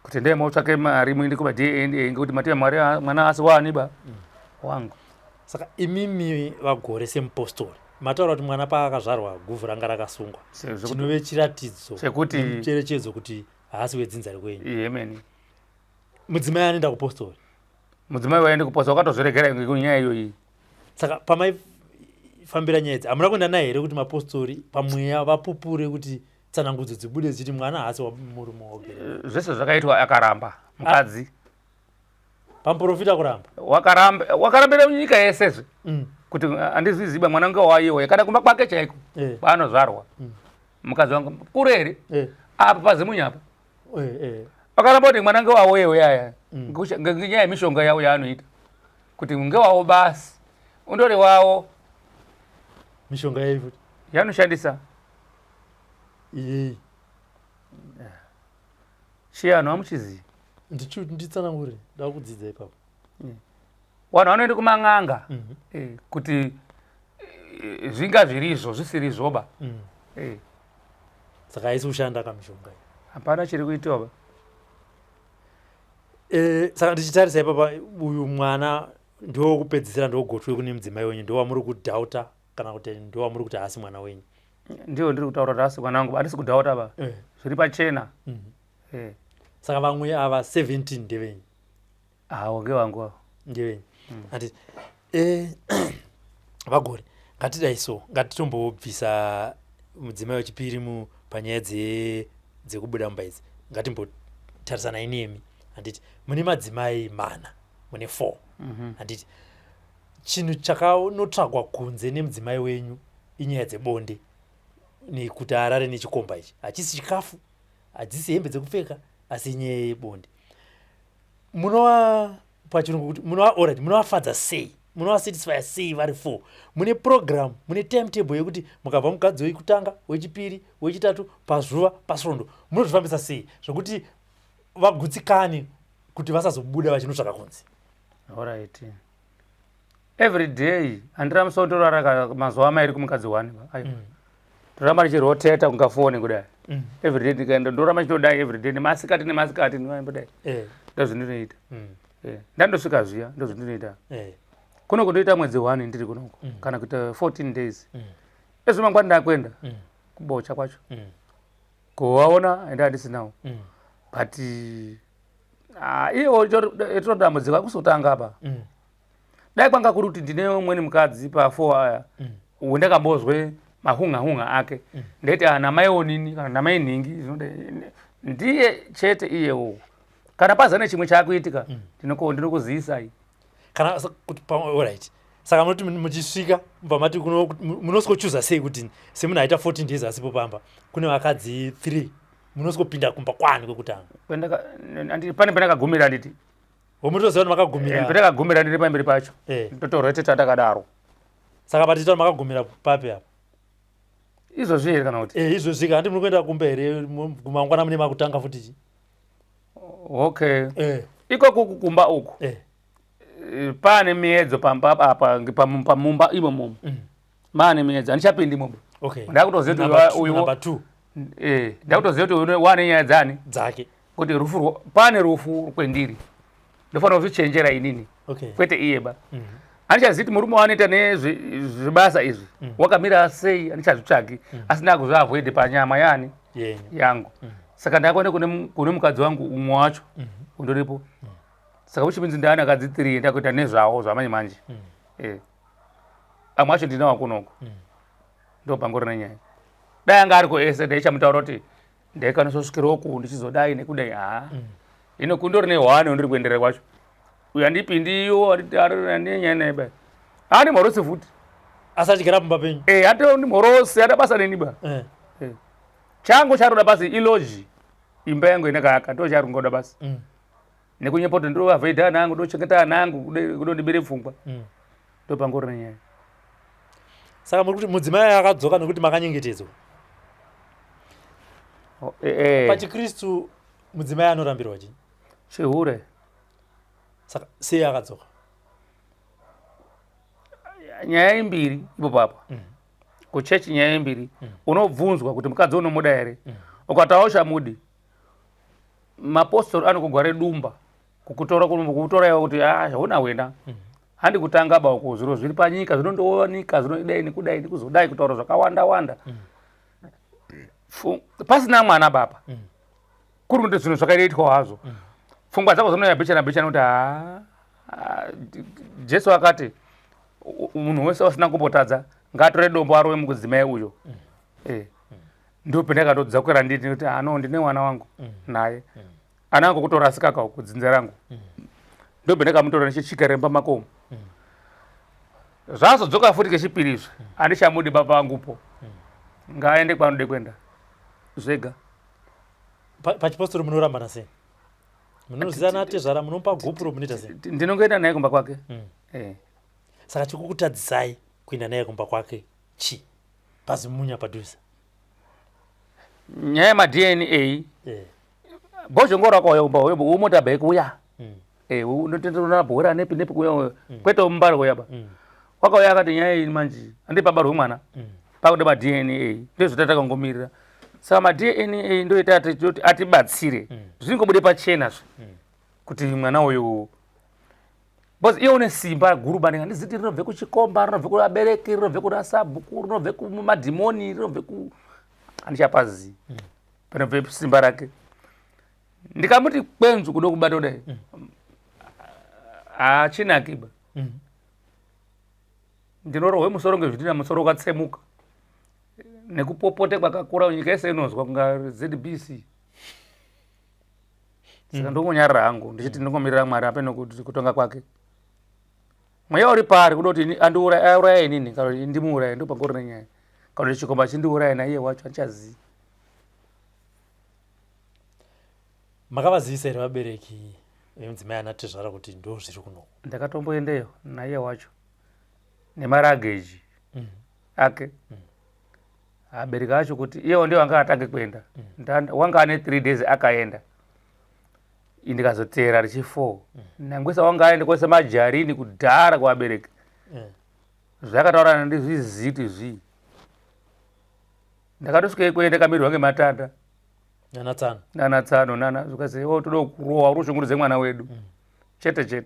kuti ndiye mautsvake mari muende kumaDNA ngekuti mati mari mwana asi wani ba wangu. Saka imimi vagore semupostori mataura kuti mwana paakazvarwa guvhu ranga rakasungwa chinove chiratidzo chekuti cherechedzo kuti haasi wedzinza rekwenyu. Amen. Mudzimai anoenda kupostori. Mudzimai waende kupostori wakatozviregera nyaya iyoyi. Saka pamaifambira nyaya idzi hamuna kuenda naye here kuti mapostori pamweya vapupure kuti tsanangudzo dzibude dzichiti mwana haasi wamurume wogere. Zvese zvakaitwa akaramba mukadzi. Pamuprofita kuramba wakarambira nyika yesezve kuti handizviziba mwana wangu waiwe kana kumba kwake chaiko paanozvarwa. Mukadzi wangu kure here apa pazimunyu apa wakaramba kuti mwana wangu wawewe yaya ngenyaya yemishonga yawo yaanoita kuti ngewawo basi undori wawo mishonga yayi futi yanoshandisa chiyano hamuchizivi. Nditsanangure ndava kudzidza ipapo. Vanhu vanoenda kumang'anga kuti zvinga zvirizvo zvisirizvoba. Saka haisi kushanda kamishonga hapana chiri kuitiwa ba. Saka ndichitarisa ipapa uyu mwana ndowokupedzisira ndowogotwe kune mudzimai wenyu ndowamuri kudhauta kana kuti ndowamuri kuti haasi mwana wenyu? Ndiwo ndiri kutaura kuti haasi mwana wangu handisi kudhauta ba zviri pachena. Saka vamwe ava 17 ndevenyu? Hawo ngevangu avo ndevenyu. Handiti vagore ngatidai so ngatimbobvisa mudzimai wechipiri panyaya dzekubuda mumba idzi ngatimbotarisana inemi. Handiti mune madzimai mana mune 4. Handiti chinhu chakanotsvagwa kunze nemudzimai wenyu inyaya dzebonde nekuti arare nechikomba ichi hachisi chikafu hadzisi hembe dzekupfeka asi inyaya yebonde. Munova pachirungu kuti munovafadza sei, munovasatisfya sei vari 4? Mune program, mune timetable yekuti mukabva mukadzi wekutanga wechipiri wechitatu pazuva pasvondo munozvifambisa sei zvokuti vagutsikane kuti vasazobuda vachinotsvaka kunze? Alright. Every day handira torara mazuva mairi kumukadzi 1 toramba richiroteta kungafoni kudai. Every day ndikaenda ndoramba chitodai every day nemasikati ndodai ndozvindinoita. Ndandosvika zviya ndozvindinoita. Kuno kundoita mwedzi 1 ndiri kunoko kana kuita 14 days. Ezvo mangwani ndakwenda kubocha kwacho kuvaona enda handisinawo but iwo etodambudzika kusotanga apa. Dai kwanga kuri kuti ndine umweni mukadzi pa4 aya ndakambozwe mahunga ake ndeti namai onini kana namai nhingi ndiye chete iyewo kana pazane chimwe chakuitika ndinokuziyisai kana kuti alright. Saka munoti muchisvika pamati munosikochuza sei kuti semunaita 14 days asipo pamba kune vakadzi 3 munosikopinda kumba kwani kwekutanga? Pane pendakagumira nditi womutoziva kuti makagumira pendakagumira ndiri pamberi pacho totoroteta takadaro. Saka patitaura makagumira papi apa izvozvi here kana kuti izvozvi kandi muri kuenda kumba here mangwana mune makutanga futi? Okay. Iko kukumba uku pane miedzo pamba apa pamumba imomo maane miedzo handichapindi imomo. Ndakutoziva kuti uyu number 2 ndakutoziva kuti wane nyaya dzani dzake kuti pane rufu kwendiri ndofanira kuzvichenjera inini kwete iye ba. Handichazivi kuti murume wanoita nezvibasa izvi wakamira sei handichazvitsvagi asi ndakuzviavoid panyama yani yangu. Saka ndakwenda kune mukadzi wangu umwe wacho undoripo. Saka uchipinzi ndaana akadzi 3 ndakuita nezvawo zvamanje manje. Amwe acho ndinawo kunoko ndo pangori nenyaya. Dai anga ariko ese ndaichamutaura kuti ndaikanosvosvikira uku ndichizodai nekudai ino kundori ne1 undiri kuenderera kwacho uyandipindiyo andinyenebe ani morosi futi asachikira pumba penyu ate ndi morosi adabasa neniba changu charoda basi iloji imba yangu inakaka ndo charongoda basi nekunyepoto ndo avhaidha ana angu ndochengeta ana angu kudondibere pfungwa ndo pangori nenyaya saka muri kuti mudzimai akadzoka nekuti makanyengetedzwa pachikristu mudzimai anorambirwa chii chihure saka sei akadzoka nyaya imbiri ipo papa kuchechi nyaya imbiri unobvunzwa kuti mukadzi unomuda here ukatawo chamudi mapostori anokugware dumba kukutora iwe kuti zvauna wena handi kutanga ba uko zviro zviri panyika zvinondowanika zvinodai nekudai nekuzodai kutaura zvakawanda wanda pasina mwana baba kuri kuti zvinhu zvakaitwa hazvo pfungwa dzako dzinoyabhichana kuti Jesu akati munhu wese wasina kumbotadza ngatore dombo arove mukudzimai uyo ndo pendakatodzakira nditi kuti ndine mwana wangu naye ana angu kutorasika kudzinza rangu ndo pendakamutora nechichikaremba makomo zvazodzoka futi kechipiri izvi handichamudi baba vangupo ngaaende kwaanode kuenda zvega pachipostori munorambana sei munozivana tezvara munomupa gopuro munoita sei ndinongoenda naye kumba kwake saka chikukutadzisai kuenda naye kumba kwake chi pazimunya padhuza nyaya yemadna bozhongora kwauya kumba uyo umotabheki uya unotenderana bhora nepi kuya kwete mumbari kuyaba wakauya akati nyaya iyi manji andipabarwe mwana pakude madna ndozvotatakangomirira saka madna ndoita atibatsire zvingobude pachena kuti mwana uyu bcause iye une simba guru bandinga ndiziti rinobve kuchikomba rinobve kuvabereki rinobve kuna sabhuku rinobve kumadhimoni rinobve handichapazi panobve simba rake ndikamuti kwenzu kudo kubata kudai hachinakiba ndinorohwe musoro ngezvitina musoro wakatsemuka nekupopote kwakakura nyika yese inozwa kunga ZBC saka ndongonyarira hangu ndichiti ndingomirira Mwari apeno kutonga kwake mweya uri pari kuda kuti auraya inini kana ndimuuraye ndo pangori nenyaya kana chikomba chindiuraye naiye wacho handichazivi makavazivisa here vabereki vemudzimai anatezvara kuti ndo zviri kuno ndakatomboendeyo naiye wacho nemarageji ake abereki acho kuti iyewo ndiye wanga atange kuenda wanga ane 3 days akaenda ndikazotera richi4 nangwesa wanga aende kwese majarini kudhara kuvabereki zvakataurana ndizviziti zvii ndakatosvika kwende ndakamirwa ngematanda nana zvikasi toda kurowa uri ushungurudze mwana wedu chete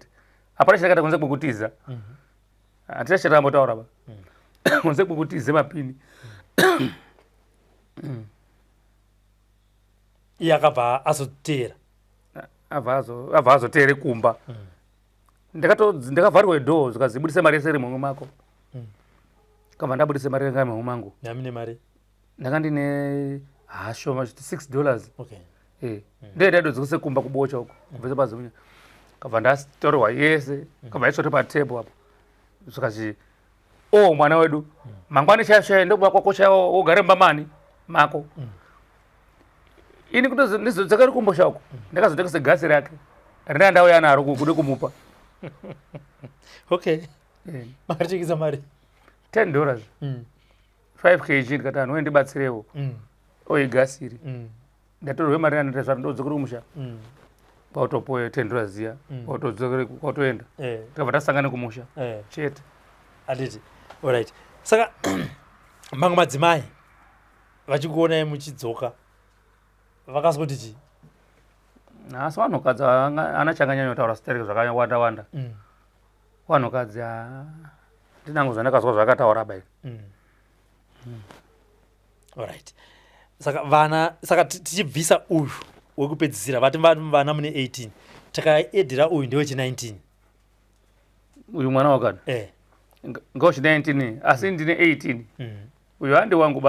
hapana chakata kunze kwekutiza hatina chatakambotaura ba kunze kwekutize mapini iye akabva azotera abva azotere kumba ndakavharirwa dhoo zvikazi budise mari yese iri mumwe mako kabva ndabudise mari yanga mumwe mangu namine mari ndanga ndine hashoma $6 ndiye ndadodzikise kumba kubocha uko kubvese pazimunya kabva ndatorerwa yese kabva yaisvate patebo apo zvikazi mwana wedu mangwani chashaya ndokuba kwako chaiwo wogare mumba mani mako ini kuti ndizodzakari kumbosha uko ndakazotengese gasi rake rina ndauya naro kude kumupa makatikisa mari $10 5 kg ndikati anhu ndibatsirewo oigasi iri ndatorerwe mari anatezvara ndodzokere kumusha pautopoye $10 ziya pautodzokere kwautoenda tikabva tasangane kumusha chete handiti alright saka mamwe madzimai vachikuonai muchidzoka vakazoti chii asi vanhukadzi ana changanyanya kutaura sitereke zvakawanda wanda vanhukadzi ndinangu zvandakazwa zvakataura bai alright saka tichibvisa uyu wekupedzisira vati vana mune 18 takaedhera uyu ndewechi19 uyu mwana wakadi ngeuchi19 asi ndine 18 uyu handi wangu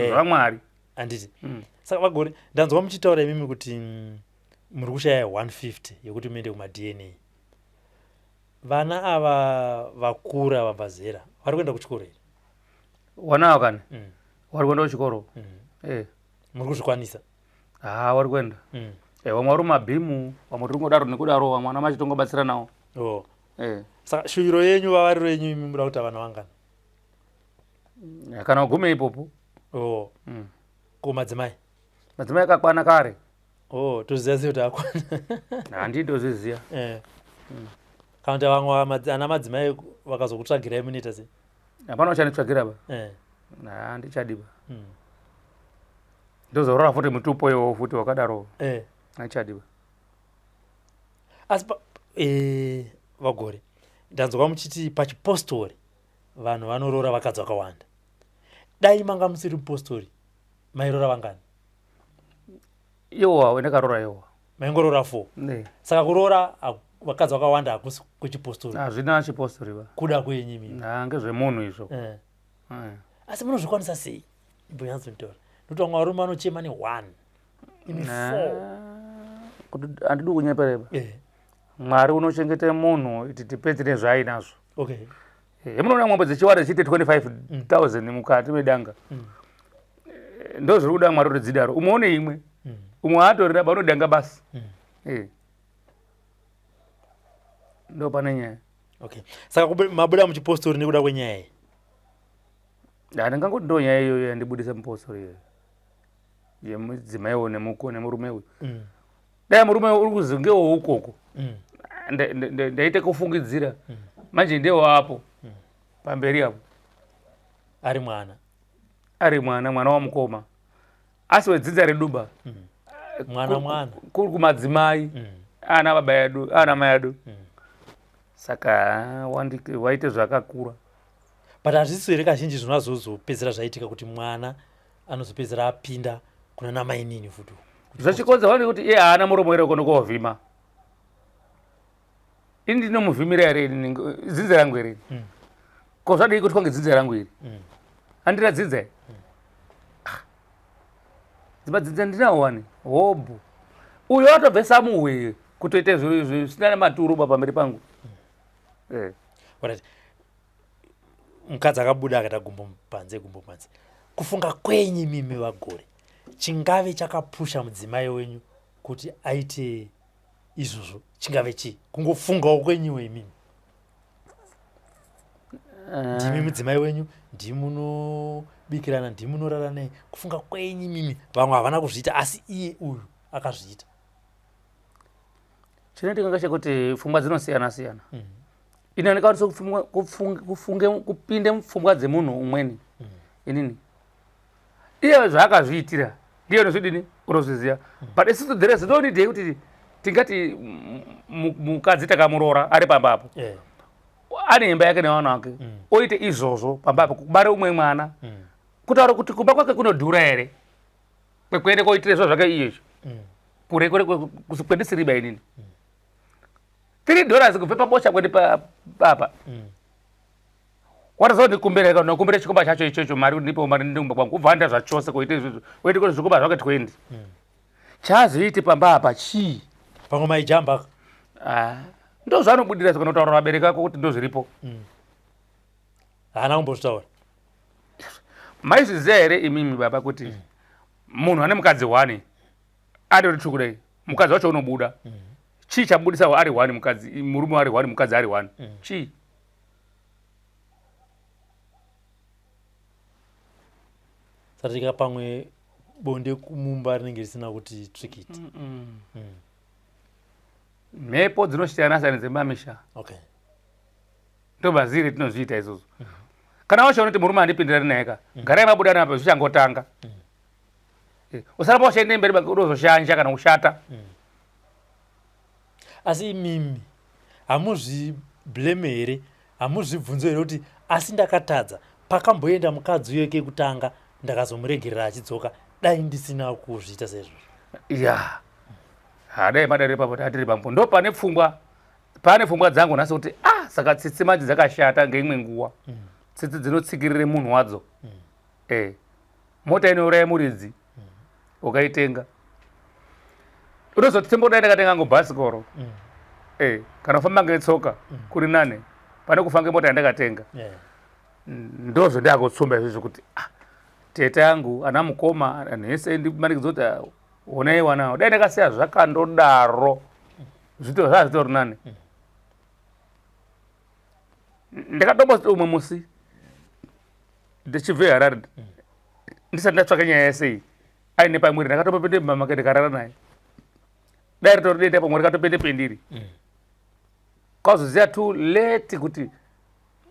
zvamwari handiti saka vagore ndanzwa muchitaura imimi kuti muri kushaya 150 yekuti muende kumadna vana ava vakura vabva zera vari kuenda kuchikoro here? Wana wakani vari kuenda kuchikoro muri kuzvikwanisa? vari kuenda vamwe vari mumabhimu, vamwe tiri kungodaro nekudaro, vamwe vana machitongobatsira nawo. Saka shuviro yenyu vavariro yenyu imi muda kuti vana vangani? Kana ugume ipopo. Ko madzimai akakwana kare. Toziva sei kuti akwana? Handitoziziva. Kana kuti vamwe ana madzimai vakazokutsvagirai munoita sei? Hapana uchanditsvagira ba. Handichadiba. Ndozorora futi mutupo iwowo futi wakadaro. Handichadiba. Asi Vagore, ndanzwa muchiti pachipostori vanhu vanorora vakadzi vakawanda. Dai manga musiri mupostori mairora vangani? Iwowa ndakarora iwowa. Maingorora 4. Saka kurora vakadzi vakawanda hakusi kuchipostori. Hazvina chipostori ba. Kuda kwenyu mimi. Ngezvemunhu izvo. Asi munozvikwanisa sei? Mboyanzonitaura. Nokuti vamwe varume vanochema ne1 imi 4. Kuti handidi kunyepereba. Mwari unochengete munhu kuti tipedze nezvaainazvo. Munoona mwambo dzichiwanda dzichiite 25,000 mukati medanga. Ndozviri kuda Mwari kuti dzidaro. Umwe imwe. Umwe atorina banodanga basi. Ndo pane nyaya. Saka mabuda muchipostori nekuda kwenyaya iyi? Ndingangoti ndo nyaya iyoyo yandibudisa mupostori iyoyo. Yemudzimaiwo nemurume uyu. Dai murume uri kuzi ngewo ukoko. Ndaite kufungidzira. Manje ndewo apo. Pamberi apo. Ari mwana wa mukoma. Asi wedzidza reduba. Mwana. Kuri kumadzimai. Ana baba edu, ana mai edu. Saka waite zvakakura. But hazvisi here kazhinji zvinozopedzera zvaitika kuti mwana anozopedzera apinda kuna namainini futi. Zvachikonza wani kuti iye haana muromo here kono kovhima. Ini ndinomuvhimira here dzinze rangu here. Ko zvadii kuti kwange dzinze rangu iri. Handiradzidza. Dzibadzidza ndinawo wani. Hobu. Uyo watobve samuwe kutoite zvisina maturu pamberi pangu. Mukadzi akabuda akaita gumbo panze. Kufunga kwenyu mimi Vagore, chingave chakapusha mudzimai wenyu kuti aite izvozvo? Chingave chii? Kungofungawo kwenyuwo imimi. Ndimi mudzimai wenyu, ndimunobikirana, ndimunorara naye. Kufunga kwenyu mimi vamwe havana kuzviita asi iye uyu akazviita. Chinoitika ngechekuti pfungwa dzinosiyana-siyana. Ine ndikwanisa kupinde mupfungwa dzemunhu umweni. Inini iye zvaakazviitira ndiye unozvidini unozviziva. But isusu the rest don't need kuti tingati mukadzi takamurora ari pambapo. Ane imba yake nevana vake. Oite izvozvo pambapo kubara umwe mwana. Kutaura kuti kumba kwake kunodhura here. Kwekuende koitire zviro zvake iyezvo. Kure kwendisiriba inini. $3 kubve pabosha kwende papa. Watazondikumbira nokumbira chikomba chacho ichocho mari ndipo mari ndimba kwangu kubvanda zvachose kuite izvozvo. Oite kuti zvikomba zvake 20. Chazoite pamba apa chii? Pamwe maijamba. Ndo zvanobudira kana kutaura vabereki vako kuti ndo zviripo. Haana kumbozvitaura. Maizviziva here imimi baba kuti munhu ane mukadzi 1 ade kuti kudai mukadzi wacho unobuda. Chii chabudisa ari 1 mukadzi, murume ari 1 mukadzi ari 1? Chii? Satika pamwe bonde kumumba rinenge risina kuti tsvikiti. Mhepo dzinosiyana-siyana dzemamisha. Ndo baziri tinozviita izvozvo. Kana wachiona kuti murume handipindirani naye ka, garai mabuda napo zvichangotanga. Usaramba ushaende mberi unozoshanja kana kushata. Asi imimi hamuzviblame here, hamuzvibvunzo here kuti asi ndakatadza pakamboenda mukadzi uyo kekutanga ndakazomuregerera achidzoka, dai ndisina kuzviita sezvo. Dai madare papo tatiri pampo ndo pane pfungwa dzangu nhasi kuti saka tsitsi manje dzakashata ngeimwe nguwa. Tsitsi dzinotsikirire munhu wadzo. Mota inouraya muridzi ukaitenga. Unozotimboda ndakatenga ngobhasikoro. kana kufamba ngetsoka kuri nane pane kufa ngemota yandakatenga. Ndozvo ndakutsumba izvozvo kuti tete yangu ana mukoma nhese ndimanikidzoti onai wanawo dai ndakasiya zvakandodaro zvitori nane. Ndakatomboti umwe musi ndichibve Harare ndisati ndatsvaka nyaya yesei aine pamwiri ndakatombopinde mumamake ndikarara naye dai ritori denda pamwe rikatopende pendiri kwazoziya too late kuti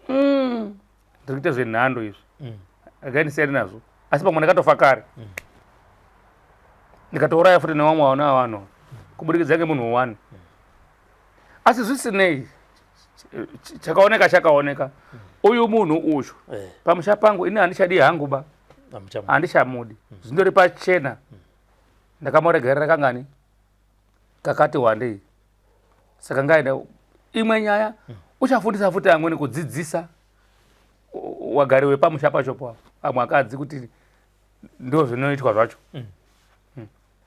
ndiri kuite zvenhando izvi akaindisiyani nazvo asi pamwe ndakatofa kare ndikatouraya futi nevamwe wana wano kubudikidza ngemunhu wani asi zvisinei chakaoneka uyu munhu uyu pamusha pangu ini handichadi hangu ba handichamudi zvindori pachena ndakamuregerera kangani kakati wandei saka ngaida imwe nyaya uchafundisa futi amweni kudzidzisa wagari wepamusha pachopo amwe akadzi kuti ndo zvinoitwa zvacho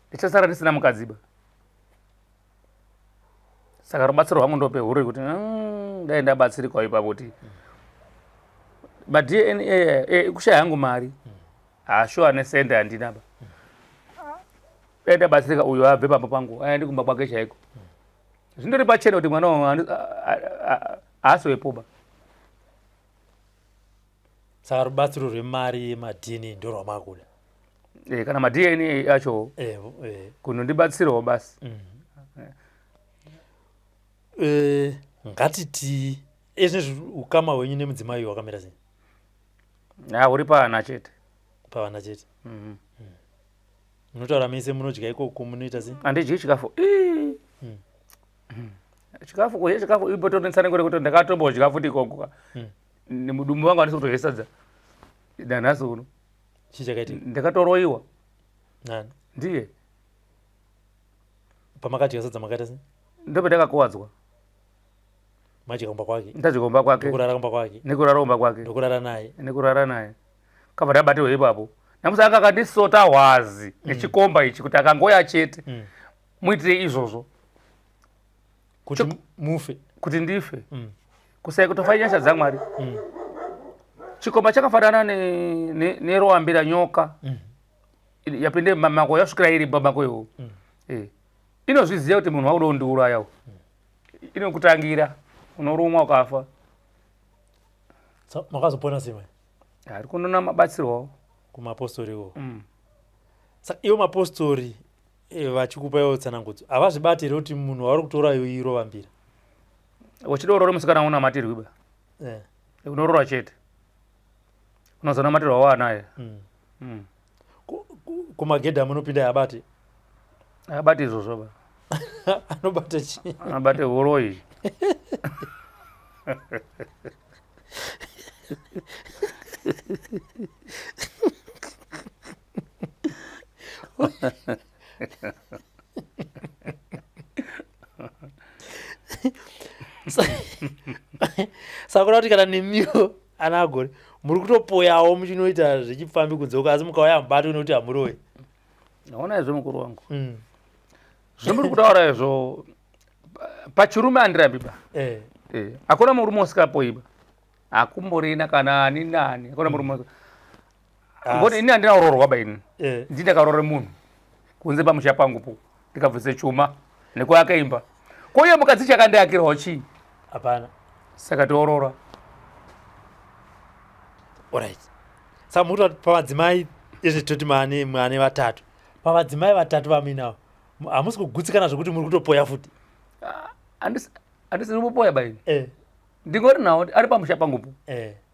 ndichasara ndisina mukadziba saka rubatsiro rwangu ndope huru kuti dai ndabatsirikawo ipapo kuti madna kushaya yangu mari shuwa nesende handinaba dai ndabatsirika uyo abve pamba pangu aende kumba kwake chaiko zvindori pachena kuti mwana wangu haasowepoba. Saka rubatsiro rwemari yemadna ndo rwamakuda kana madna acho kunondibatsirawo basi. Ngatiti ezvinezvi ukama hwenyu nemudzimai hwakamira sei? Huri pavana chete. Pavana chete. Munotaura mese munodya ikoko munoita sei? Handidyi chikafu. Chikafu kudya chikafu ipotonesane kuti ndakatombodya futi ikoko. Nemudumbu wangu handisi kutodya sadza. Nanhasi uno. Chii chakaitika? Ndakatoroiwa. Nani? Ndiye. Pamakadya sadza makaita sei? Ndopandakakuwadzwa. Madya kumba kwake? Ndadya kumba kwake. Ndokurara kumba kwake? Nekurara kumba kwake. Ndokurara naye? Nekurara naye. Kabva ndabatirwa ipapo. Namusi anga akandisota hwazi nechikomba ichi kuti akangoya chete muitire izvozvo kuti mufe, kuti ndife kusai kutofa nyasha dzaMwari. Chikomba chakafanana neroambira nyoka yapinde mamako yasvikira iri pamako iwo. Inozviziva kuti munhu wauda kundiurayawo. Inokutangira unorumwa ukafa. Makazopona sei? Ari kunona mabatsirwawo kumapostoriwo. Saka iwo mapostori vachikupa iwo tsanangudzo havazvibati here kuti munhu wauri kutora iwo irovambira uchidorora musikana unamatirwiba unorora chete unozonamatirwawo anaye. Kumagedha munopinda abate izvozvo ba anobata chii? Anobate uroi. Saka kuti kana nemiwo ana agore muri kutopoyawo muchinoita zvichifambi kudzoka asi mukauya mubati unokuti hamurowe. Naona izvo mukuru wangu zvomuri kutaura izvo pachirume handirambiba. Hakuna murume usikapoiba, hakumborina kana ani nani, hakuna murume. Ngoti ini handina urorwa ba ini ndindakarore munhu kunze pamusha pangupo ndikabvise chuma nekuakaimba kouye mukadzi chakandiakirawo chii? Hapana. Saka toorora. Alright. Saka muri kuti pamadzimai ezvetoti mane vatatu, pamadzimai vatatu vaminawo hamusi kugutsikana zvokuti muri kutopoya futi? Handisiri kupoya ba ini ndingori nawo ari pamusha pangupo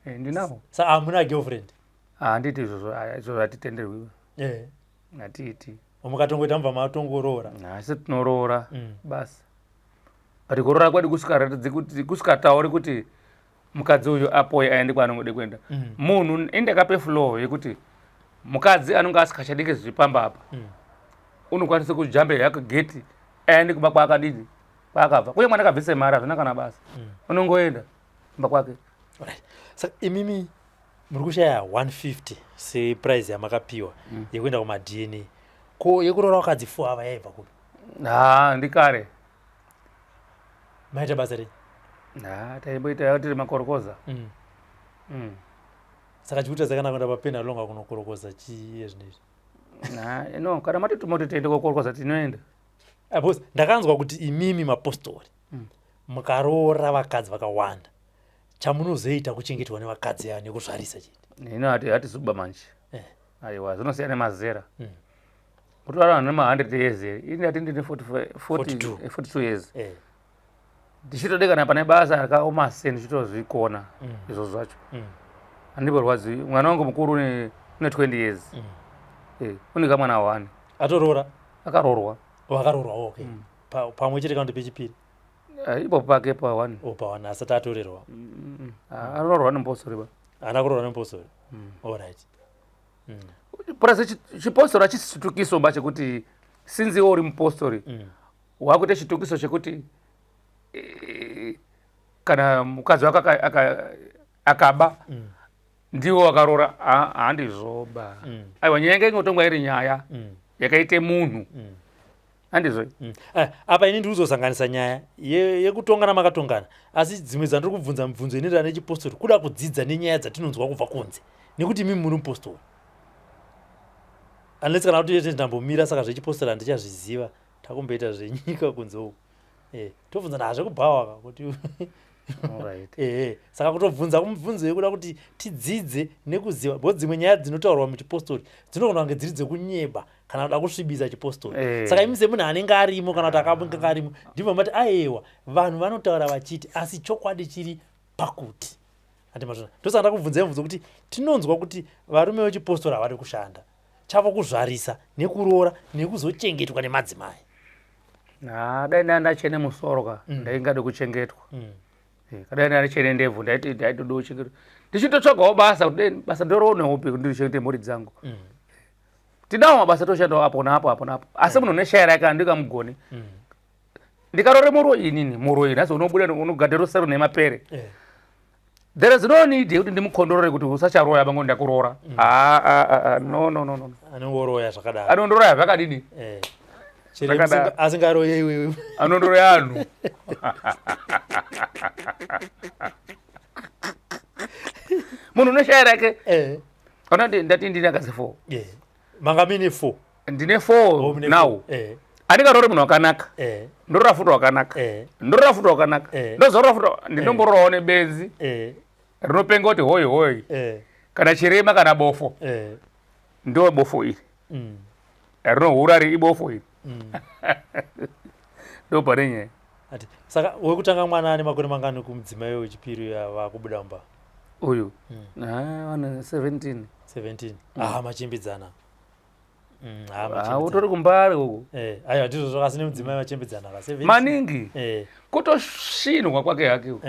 ndinawo. Saka hamuna girlfriend? Handiti izvozvo hatitenderwi. Hatiiti. Mukatongoita mubva matongoroora? Asi tinoroora basi. But kurora kwedu kusikatauri kuti mukadzi uyu apoye aende kwaanongode kuenda. Munhu indakape flow yekuti mukadzi anonga asikachadike zvipamba apa unokwanisa kujambe yake geti aende kumba kwaakadini kwaakabva uye mwana akabvise mari hazvina kana basa unongoenda kumba kwake. Saka imimi muri kushaya 150 seprize yamakapiwa yekuenda kumadna ko yekurora wakadzi 4 ava yaibva kupi? Ndikare maita basa rei? Taimboita tiri makorokoza. Saka chikuita kana kuenda papena longa kunokorokoza chiye zvinezvi. No, kana matituma kuti tiende kokorokoza tinoenda. Because ndakanzwa kuti imimi mapostori mukaroora vakadzi vakawanda chamunozoita kuchengetwa nevakadzi aya nekuzvarisa chete. Hino hatizoba manje. Aiwa, zinosiyana nemazera. Kutora vanhu nema100 years ini ati ndine 42 years. Ndichitode kana pane basa rakaoma sei ndichitozvikona izvo zvacho. Handiborwadzi. Mwana wangu mukuru une 20 years. Une kamwana 1. Atoroora? Akaroorwa. Wakaroorwa, okay. Pamwe chete kana pechipiri? Ipo pake pa1. Pa1 asati atorerwa. Anoroorwa nemupostori ba. Ana kuroorwa nemupostori. Alright. Prasa chipostori hachisi chitukiso mba chekuti sinzi uri mupostori wakuita chitukiso chekuti kana mukadzi wako akaba ndiwo wakaroora handizoba. Aiwa, nyaya inge ingotongwa iri nyaya yakaite munhu. Handizvo. Apa ini ndiri kuzosanganisa nyaya yekutongana makatongana, asi dzimwe dzandiri kubvunza mibvunzo inoenderana nechipostori kuda kudzidza nenyaya dzatinonzwa kubva kunze, nekuti mimi muri mupostori. Unless kana kuti ndambomira saka zvechipostori handichazviziva, takumboita zvenyika kunze uku. Tobvunza nazvekubhawa kuti saka kutobvunza kumubvunzo yekuda kuti tidzidze nekuziva, bo dzimwe nyaya dzinotaurwa muchipostori dzinogona kunge dziri dzekunyeba kana kuda kusvibisa chipostori. Saka imi semunhu anenge arimo kana kuti akabonga arimo ndibva mati aiwa vanhu vanotaura vachiti asi chokwadi chiri pakuti. Ndosaka ndakubvunzai mubvunzo kuti tinonzwa kuti varume vechipostori havari kushanda, chavo kuzvarisa nekuroora nekuzochengetwa nemadzimai. Dai ndachene musoro ka ndaingade kuchengetwa. Kadai ndachene ndebvu ndaitoda kuchengetwa. Ndichitotsvagawo basa kuti basa ndoroonewo upi kuti ndichengete mhuri dzangu. Tidawo mabasa toshandawo apo napo apo napo. Asi munhu neshayira yake andikamugoni. Ndikarore muro ini asi unobuda unogade rusero nemapere. There is no need kuti ndimukondorore kuti usacharoya bango ndakuroora. No. Anongoroya zvakadaro. Anondoroya zvakadini? Asingaroye iwewe. Anondoroya anhu. Munhu neshayira yake. Kana ndati ndine akazi 4. Manga mine 4. Ndine 4 now. Andingarori munhu wakanaka. Ndorora futi wakanaka. Ndorora futi wakanaka. Ndozorora futi ndinombororawo nebenzi. Rinopenga kuti hoi. Kana chirema kana bofo. Ndo bofo iri. Rinohura ri ibofo iri. Ndo pane nyaya. Saka wekutanga mwana ane makore mangani kumudzimai wechipiri vakubuda mumba? Uyu. Wana 17. 17. Machimbidzana. Utori kumbari uku. Aiwa ndizvo zvakasine mudzimai vachimbidzana ka 17. Maningi. Kutosvinwa kwake hake uku.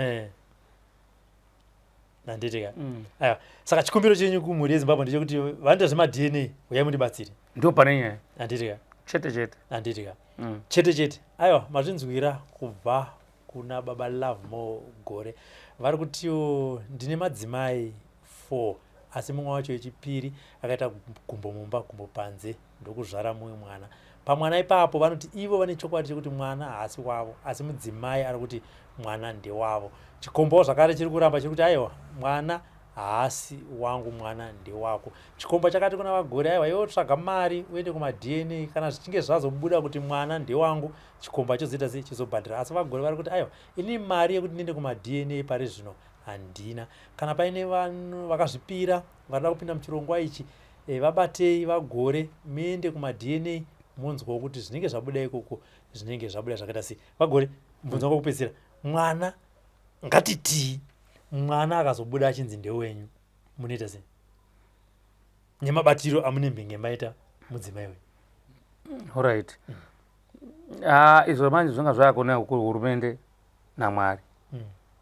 Nanditika. Aiwa, saka chikumbiro chenyu kumhuri yeZimbabwe ndechekuti vanoita zvema-DNA uyai mundibatsire. Ndo pane nyaya. Nanditika. Chete. Nanditika. Chete. Aiwa, mazvinzwira kubva kuna baba Love More Gore. Vari kutiwo ndine madzimai 4 asi mumwe wacho wechipiri akaita gumbo mumba gumbo panze ndokuzvara mumwe mwana. Pamwana ipapo vanoti ivo vane chokwadi chekuti mwana haasi wavo asi mudzimai ari kuti mwana ndewavo. Chikombowo zvakare chiri kuramba chiri kuti aiwa mwana haasi wangu mwana ndewako. Chikombo chakati kuna Vagore aiwa iwe tsvaga mari uende kuma-DNA kana zvichinge zvazobuda kuti mwana ndewangu chikombo chozoita sei chizobhadhira. Asi Vagore vari kuti aiwa ini mari yekuti ndiende kuma-DNA pari zvino handina. Kana paine vanhu vakazvipira vanoda kupinda muchirongwa ichi vabatei Vagore muende kuma-DNA munzwawo kuti zvinenge zvabuda ikoko zvinenge zvabuda zvakaita sei. Vagore mubvunzo wangu wekupedzisira, mwana ngatiti mwana akazobuda achinzi ndewenyu munoita sei nemabatiro amunenge maita mudzimai wenyu? Alright. Izvo manje zvanga zvakona kuhurumende naMwari.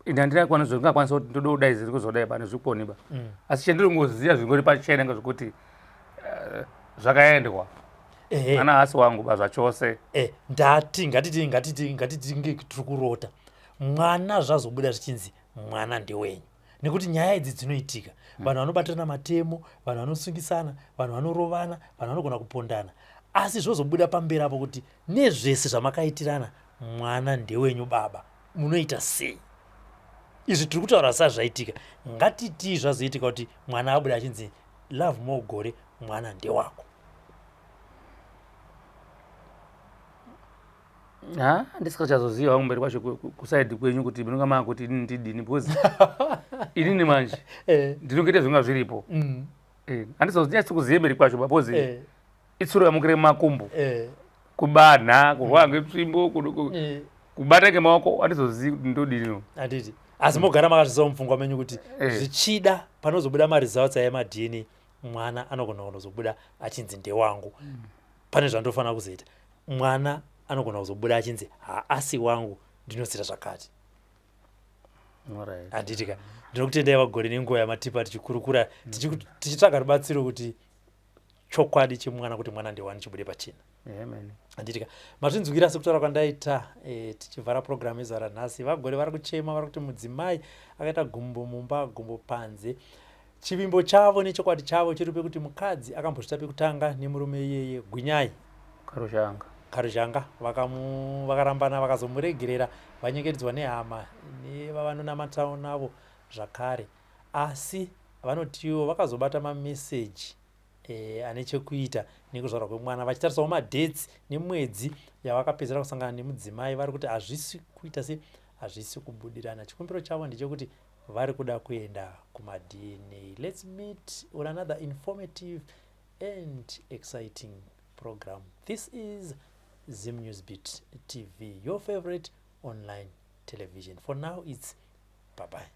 Ine ndingakwanisa kuti ndoda kudaidzira kuzodai pane zvikoni ba. Asi chendiri kungoziva zvingori pachena ngezvekuti zvakaendwa. Ana hasi wangu ba zvachose. Ngatiti nge tiri kurota mwana zvazobuda zvichinzi mwana ndewenyu. Nekuti nyaya idzi dzinoitika. Vanhu vanobatirana matemo, vanhu vanosungisana, vanhu vanorovana, vanhu vanogona kupondana. Asi zvozobuda pamberi apo kuti nezvese zvamakaitirana mwana ndewenyu baba. munoita sei? Izvi tiri kutaura sazvaitika, ngatiti zvazoitika kuti mwana abuda achinzi Love More Gore mwana ndewako. Ndisingachazoziva wangu mberi kwacho kusaidi kwenyu kuti munonga maa kuti inini ndidini because inini manje ndinongete zvinga zviripo. Handizozinyatsi kuziva mberi kwacho because itsuro yamukire mumakumbo kubanha kurwara ngetsvimbo kubata ngemaoko handizozivi kuti ndodinino. Handiti asi mogara makazvisawo mupfungwa menyu kuti zvichida panozobuda maresults emadna mwana anogona kuzobuda achinzi ndewangu. Pane zvandofanira kuzoita, mwana anogona kuzobuda achinzi haasi wangu ndinosira zvakati. Handitika ndinokutendai Vagore nenguva yamatipa tichikurukura tichitsvaga rubatsiro kuti chokwadi chemwana kuti mwana ndewani chibude pachena. Handitika mazvinzwira sekutaura kwandaita tichivhara programu yezara nhasi. Vagore vari kuchema, vari kuti mudzimai akaita gumbo mumba gumbo panze. Chivimbo chavo nechokwadi chavo chiri pekuti mukadzi akambozvita pekutanga nemurume iyeye Gwinyai Karushanga vakarambana vakazomuregerera vanyengedzwa nehama nevavanonamatawo navo zvakare, asi vanotiwo vakazobata mameseji ane chekuita nekuzvarwa kwemwana vachitarisawo madhetsi nemwedzi yavakapedzera kusangana nemudzimai. Vari kuti hazvisi kuita se hazvisi kubudirana. Chikumbiro chavo ndechekuti vari kuda kuenda kumadna. Let's meet on another informative and exciting program. This is Zim Newsbeat TV, your favorite online television. For now, it's bye-bye.